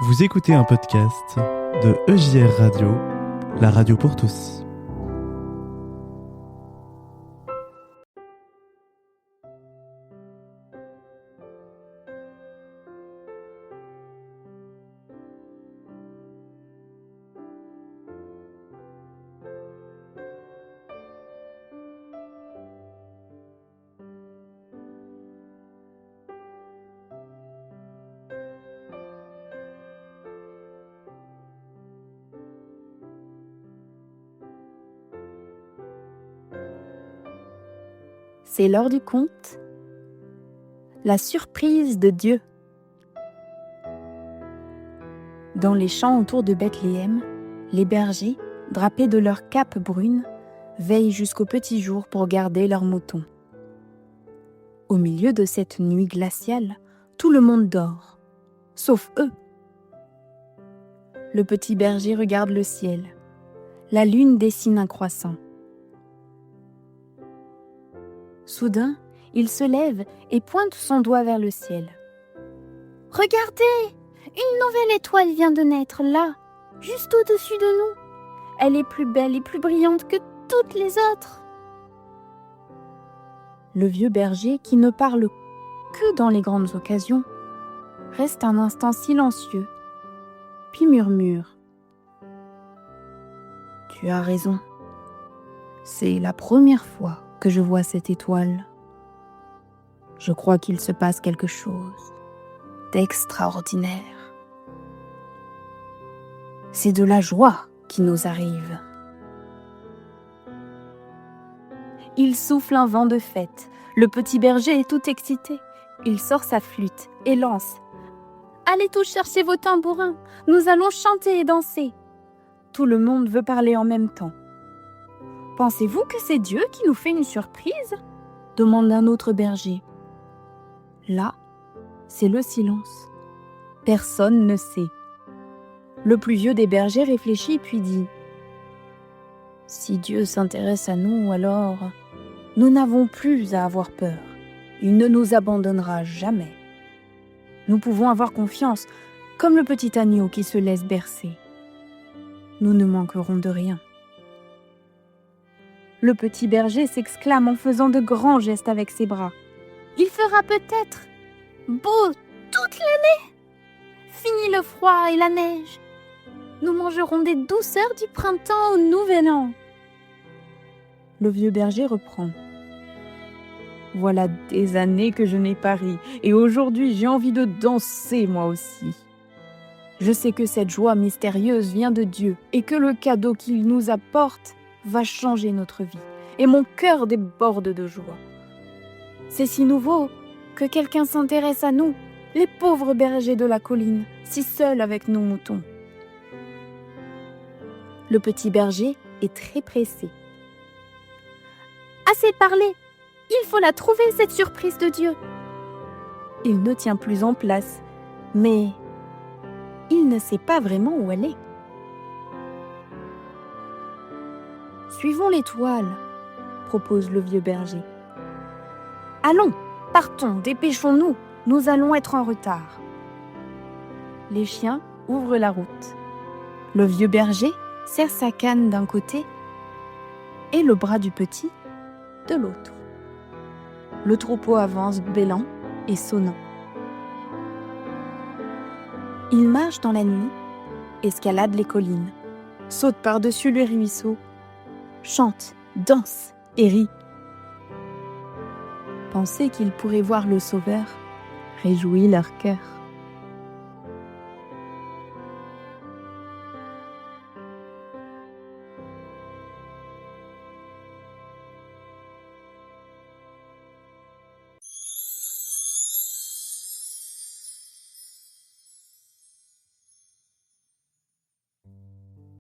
Vous écoutez un podcast de EJR Radio, la radio pour tous. C'est l'heure du conte. La surprise de Dieu. Dans les champs autour de Bethléem, les bergers, drapés de leurs capes brunes, veillent jusqu'au petit jour pour garder leurs moutons. Au milieu de cette nuit glaciale, tout le monde dort, sauf eux. Le petit berger regarde le ciel. La lune dessine un croissant. Soudain, il se lève et pointe son doigt vers le ciel. « Regardez, une nouvelle étoile vient de naître là, juste au-dessus de nous. Elle est plus belle et plus brillante que toutes les autres. » Le vieux berger, qui ne parle que dans les grandes occasions, reste un instant silencieux, puis murmure. « Tu as raison, c'est la première fois que je vois cette étoile. Je crois qu'il se passe quelque chose d'extraordinaire. C'est de la joie qui nous arrive. » Il souffle un vent de fête. Le petit berger est tout excité. Il sort sa flûte et lance. « Allez tous chercher vos tambourins, nous allons chanter et danser. » Tout le monde veut parler en même temps. « Pensez-vous que c'est Dieu qui nous fait une surprise ?» demande un autre berger. Là, c'est le silence. Personne ne sait. Le plus vieux des bergers réfléchit puis dit « Si Dieu s'intéresse à nous, alors nous n'avons plus à avoir peur. Il ne nous abandonnera jamais. Nous pouvons avoir confiance, comme le petit agneau qui se laisse bercer. Nous ne manquerons de rien. » Le petit berger s'exclame en faisant de grands gestes avec ses bras. « Il fera peut-être beau toute l'année. Fini le froid et la neige. Nous mangerons des douceurs du printemps au nouvel an. » Le vieux berger reprend. « Voilà des années que je n'ai pas ri, et aujourd'hui j'ai envie de danser moi aussi. Je sais que cette joie mystérieuse vient de Dieu et que le cadeau qu'il nous apporte va changer notre vie, et mon cœur déborde de joie. C'est si nouveau que quelqu'un s'intéresse à nous, les pauvres bergers de la colline, si seuls avec nos moutons. » Le petit berger est très pressé. « Assez parlé, il faut la trouver cette surprise de Dieu. » Il ne tient plus en place, mais il ne sait pas vraiment où elle est. « Suivons l'étoile, » propose le vieux berger. « Allons, partons, dépêchons-nous, nous allons être en retard. » Les chiens ouvrent la route. Le vieux berger serre sa canne d'un côté et le bras du petit de l'autre. Le troupeau avance bêlant et sonnant. Il marche dans la nuit, escalade les collines, saute par-dessus les ruisseaux, chante, danse et rit. Penser qu'ils pourraient voir le Sauveur réjouit leur cœur.